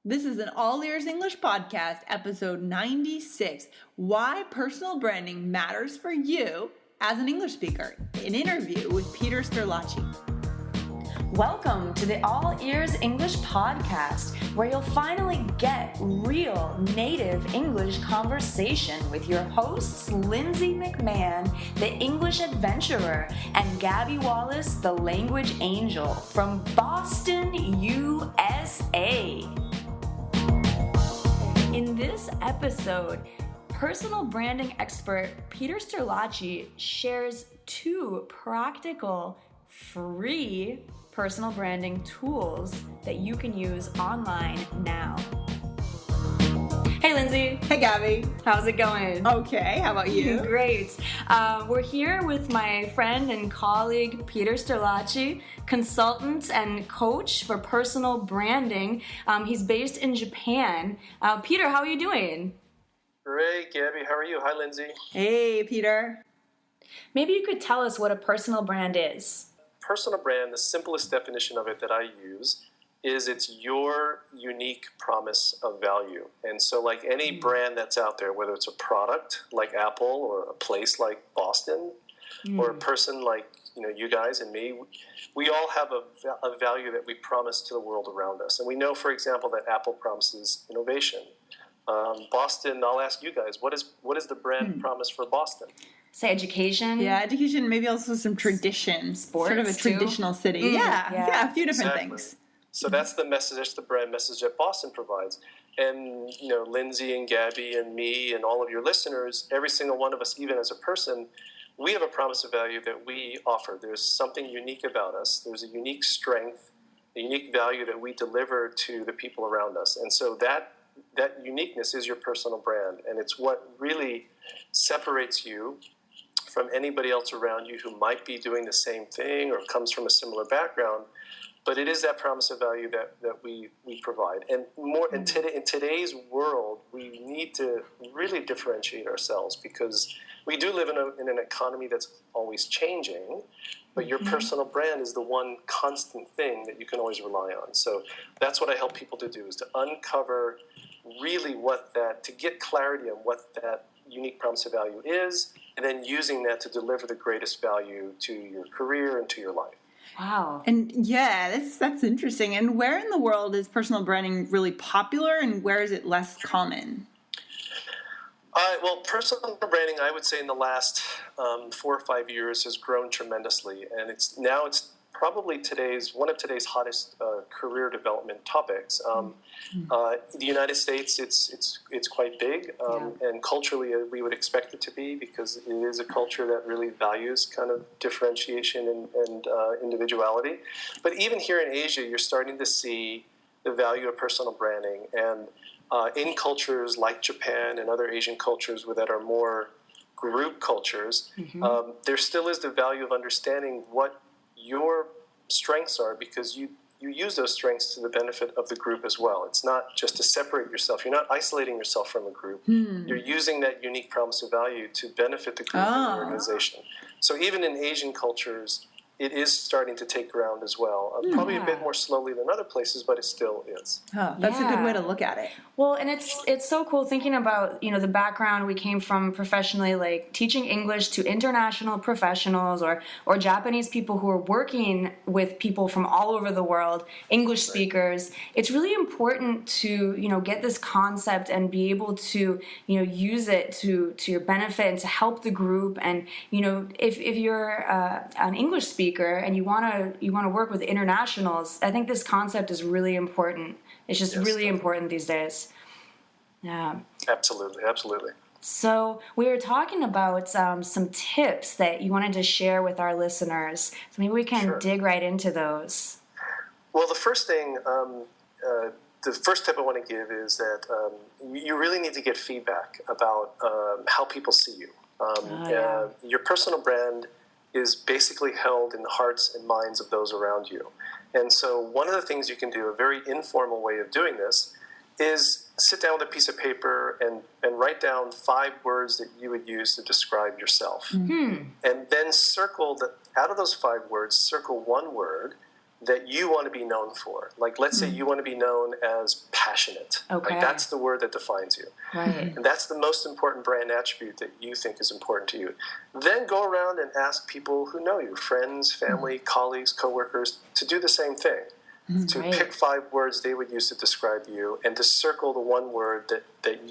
This is an All Ears English podcast, episode 96, Why Personal Branding Matters for You as an English Speaker, an interview with Peter Sterlacci. Welcome to the All Ears English podcast, where you'll finally get real native English conversation with your hosts, Lindsay McMahon, the English adventurer, and Gabby Wallace, the language angel from Boston, USA. In this episode, personal branding expert Peter Sterlacci shares 2 practical, free personal branding tools that you can use online now. Hey, Lindsay. Hey, Gabby. How's it going? Okay, how about you? Great. We're here with my friend and colleague, Peter Sterlacci, consultant and coach for personal branding. He's based in Japan. Peter, how are you doing? Great, Gabby. How are you? Hi, Lindsay. Hey, Peter. Maybe you could tell us what a personal brand is. Personal brand, the simplest definition of it that I use is it's your unique promise of value. And so like any brand that's out there, whether it's a product like Apple or a place like Boston or a person like you guys and me, we all have a value that we promise to the world around us. And we know, for example, that Apple promises innovation. Boston, I'll ask you guys, what is the brand promise for Boston? Say education. Yeah, education, maybe also some tradition. Sports, sort of a traditional city. Yeah, a few different things. So that's the message, that's the brand message that Boston provides. And, Lindsay and Gabby and me and all of your listeners, every single one of us, even as a person, we have a promise of value that we offer. There's something unique about us. There's a unique strength, a unique value that we deliver to the people around us. And so that uniqueness is your personal brand. And it's what really separates you from anybody else around you who might be doing the same thing or comes from a similar background. But it is that promise of value that we provide. And more in today's world, we need to really differentiate ourselves because we do live in an economy that's always changing, but your personal brand is the one constant thing that you can always rely on. So that's what I help people to do, is to uncover really to get clarity on what that unique promise of value is, and then using that to deliver the greatest value to your career and to your life. Wow. And yeah, that's interesting. And where in the world is personal branding really popular and where is it less common? Well, personal branding, I would say in the last 4 or 5 years has grown tremendously. And it's probably one of today's hottest career development topics. The United States, it's quite big, and culturally we would expect it to be because it is a culture that really values kind of differentiation and individuality. But even here in Asia, you're starting to see the value of personal branding, and in cultures like Japan and other Asian cultures that are more group cultures, there still is the value of understanding what your strengths are, because you use those strengths to the benefit of the group as well. It's not just to separate yourself. You're not isolating yourself from a group. You're using that unique promise of value to benefit the group and the organization. So even in Asian cultures, it is starting to take ground as well. Probably a bit more slowly than other places, but it still is. Oh, that's a good way to look at it. Well, and it's so cool thinking about, the background we came from professionally, like teaching English to international professionals or Japanese people who are working with people from all over the world, English speakers. It's really important to, get this concept and be able to, use it to your benefit and to help the group. And, if you're an English speaker and you want to work with internationals, I think this concept is really important. It's just really important these days. Yeah. Absolutely. So we were talking about some tips that you wanted to share with our listeners. So maybe we can dig right into those. Well, the first thing, the first tip I want to give is that you really need to get feedback about how people see you. Your personal brand is basically held in the hearts and minds of those around you. And so one of the things you can do, a very informal way of doing this, is sit down with a piece of paper and write down 5 words that you would use to describe yourself. And then out of those 5 words, circle one word that you want to be known for. Like, let's say you want to be known as passionate. Okay. Like, that's the word that defines you. Right. And that's the most important brand attribute that you think is important to you. Then go around and ask people who know you, friends, family, colleagues, coworkers, to do the same thing. To pick 5 words they would use to describe you, and to circle the one word that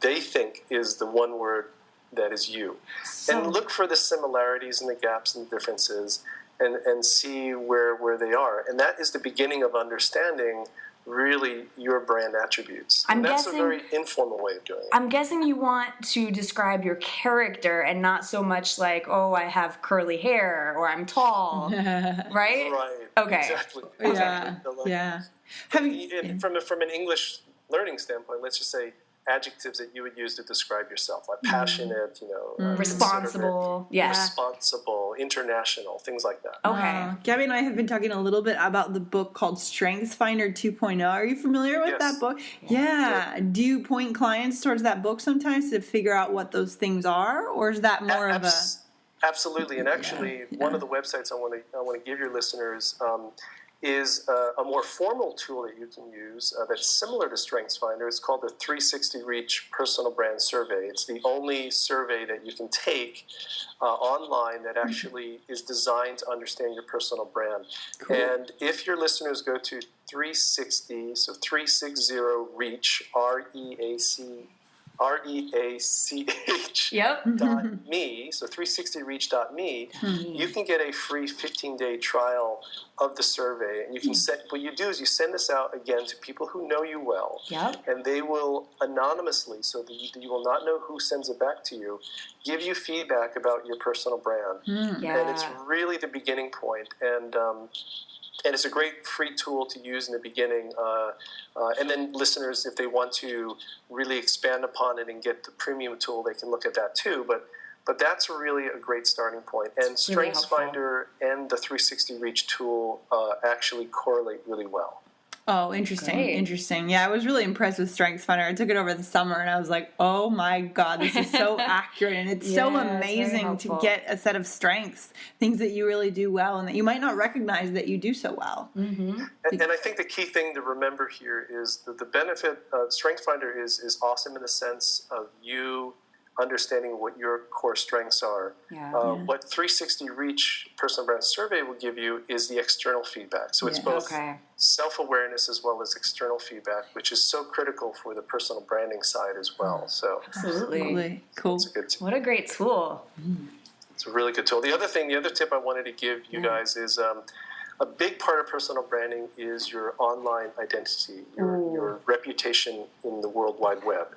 they think is the one word that is you. And look for the similarities and the gaps and the differences, and see where they are. And that is the beginning of understanding really your brand attributes. And that's a very informal way of doing it. I'm guessing you want to describe your character and not so much like, oh, I have curly hair or I'm tall, right? Right. Okay. Exactly. Yeah. Yeah. From an English learning standpoint, let's just say adjectives that you would use to describe yourself, like passionate, responsible, responsible, international, things like that. Okay. Gabby and I have been talking a little bit about the book called Strengths Finder 2.0. Are you familiar with that book? Yeah. Do you point clients towards that book sometimes to figure out what those things are, or is that more of a... Absolutely. And actually, one of the websites I want to give your listeners is a more formal tool that you can use that's similar to StrengthsFinder. It's called the 360 Reach Personal Brand Survey. It's the only survey that you can take online that actually is designed to understand your personal brand. Cool. And if your listeners go to 360, so 360 Reach, REACH.me, so 360reach.me, you can get a free 15-day trial of the survey. And you can what you do is you send this out again to people who know you well, and they will anonymously, so that you will not know who sends it back to you, give you feedback about your personal brand. And it's really the beginning point. And it's a great free tool to use in the beginning. And then listeners, if they want to really expand upon it and get the premium tool, they can look at that too. But that's really a great starting point. And StrengthsFinder and the 360 Reach tool actually correlate really well. Oh, interesting. Interesting. Yeah, I was really impressed with StrengthsFinder. I took it over the summer and I was like, oh my God, this is so accurate. And it's so amazing to get a set of strengths, things that you really do well and that you might not recognize that you do so well. And I think the key thing to remember here is that the benefit of StrengthsFinder is awesome in the sense of you understanding what your core strengths are. What 360 Reach Personal Brand Survey will give you is the external feedback. So it's both self-awareness as well as external feedback, which is so critical for the personal branding side as well. So absolutely cool. It's a good tool. What a great tool. It's a really good tool. The other tip I wanted to give you guys is a big part of personal branding is your online identity, your reputation in the World Wide Web.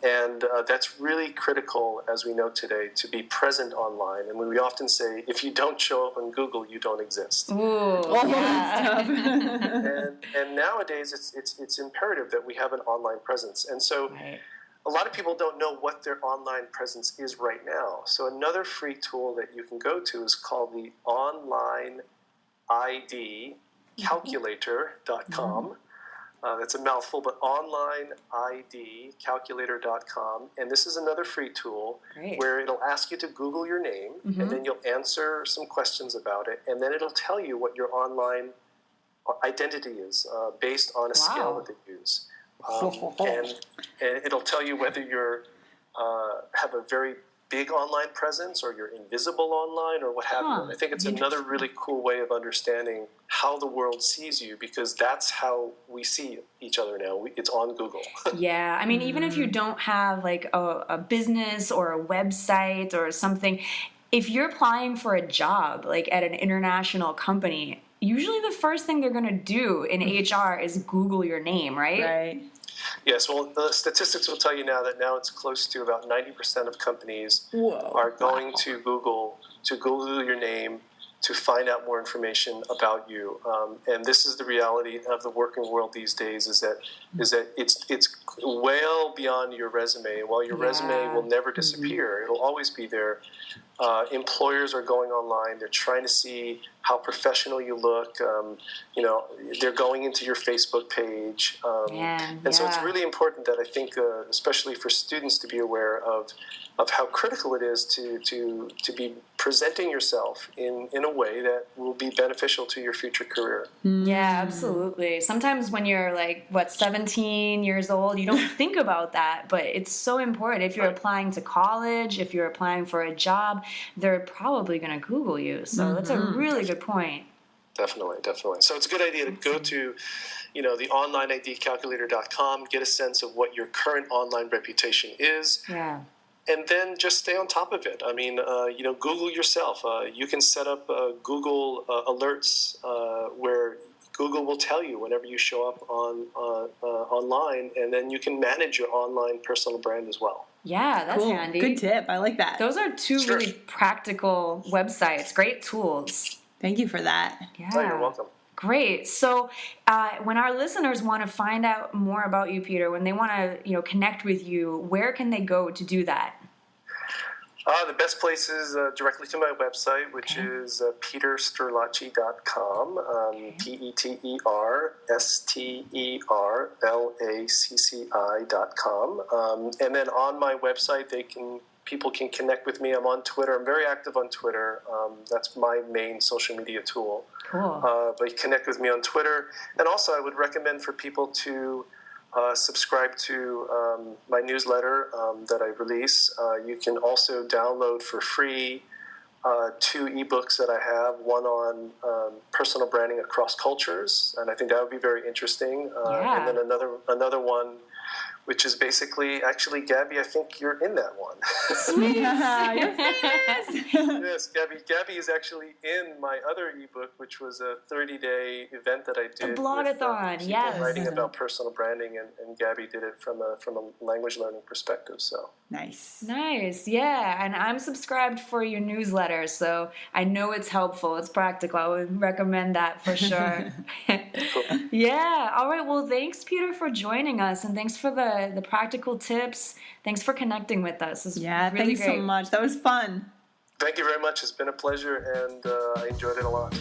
And that's really critical, as we know today, to be present online. And we often say, if you don't show up on Google, you don't exist. And nowadays, it's imperative that we have an online presence. And so a lot of people don't know what their online presence is right now. So another free tool that you can go to is called the Online ID calculator.com. That's a mouthful, but onlineidcalculator.com. And this is another free tool where it'll ask you to Google your name, and then you'll answer some questions about it, and then it'll tell you what your online identity is based on a scale that they use. And it'll tell you whether you're have a very big online presence or you're invisible online or what have you. I think it's another really cool way of understanding how the world sees you, because that's how we see each other now. It's on Google. I mean, even if you don't have like a business or a website or something, if you're applying for a job like at an international company, usually the first thing they're going to do in HR is Google your name, right? Yes, well, the statistics will tell you now that now it's close to about 90% of companies are going to Google your name to find out more information about you. And this is the reality of the working world these days: is that it's well beyond your resume. While your resume will never disappear, it'll always be there. Employers are going online. They're trying to see how professional you look. They're going into your Facebook page. And so it's really important that I think, especially for students, to be aware of how critical it is to be presenting yourself in a way that will be beneficial to your future career. Yeah, absolutely. Sometimes when you're 17 years old, you don't think about that, but it's so important. If you're applying to college, if you're applying for a job, they're probably going to Google you. So that's a really good point. Definitely. So it's a good idea to go to, the onlineidcalculator.com, get a sense of what your current online reputation is. Yeah. And then just stay on top of it. I mean, Google yourself. You can set up Google alerts where Google will tell you whenever you show up online, and then you can manage your online personal brand as well. Yeah, that's handy. Good tip. I like that. Those are two really practical websites. Great tools. Thank you for that. Yeah. Oh, you're welcome. Great. So when our listeners want to find out more about you, Peter, when they want to connect with you, where can they go to do that? The best place is directly to my website, which is petersterlacci.com, petersterlacci.com. And then on my website, people can connect with me. I'm on Twitter. I'm very active on Twitter. That's my main social media tool. Cool. But you connect with me on Twitter. And also I would recommend for people to subscribe to my newsletter that I release. You can also download for free 2 ebooks that I have, one on personal branding across cultures, and I think that would be very interesting. And then another one, which is basically, actually, Gabby, I think you're in that one. Sweet. You're famous. Yes, Gabby is actually in my other ebook, which was a 30-day event that I did. A blogathon, with, yes. Writing about personal branding, and Gabby did it from a language learning perspective. So Nice, yeah. And I'm subscribed for your newsletter, so I know it's helpful. It's practical. I would recommend that for sure. cool. Yeah. All right. Well, thanks, Peter, for joining us, and thanks for the practical tips. Thanks for connecting with us. It's really thanks great. so much. That was fun. Thank you very much. It's been a pleasure, and I enjoyed it a lot.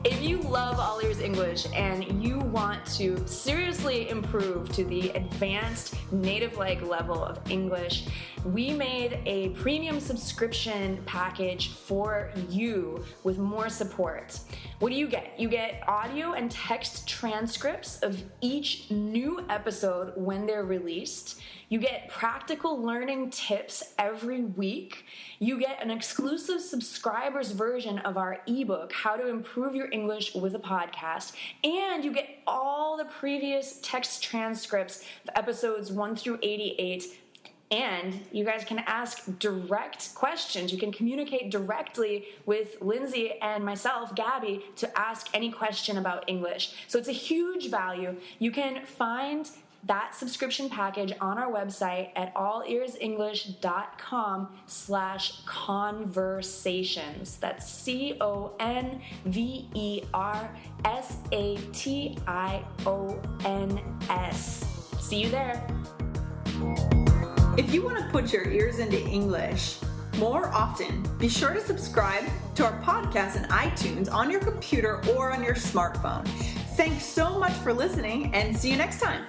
If you love All Ears English and you want to seriously improve to the advanced native-like level of English, we made a premium subscription package for you with more support. What do you get? You get audio and text transcripts of each new episode when they're released. You get practical learning tips every week. You get an exclusive subscribers version of our ebook, How to Improve Your English with a Podcast. And you get all the previous text transcripts of episodes 1 through 88. And you guys can ask direct questions. You can communicate directly with Lindsay and myself, Gabby, to ask any question about English. So it's a huge value. You can find that subscription package on our website at allearsenglish.com/conversations. That's CONVERSATIONS. See you there. If you want to put your ears into English more often, be sure to subscribe to our podcast in iTunes on your computer or on your smartphone. Thanks so much for listening, and see you next time.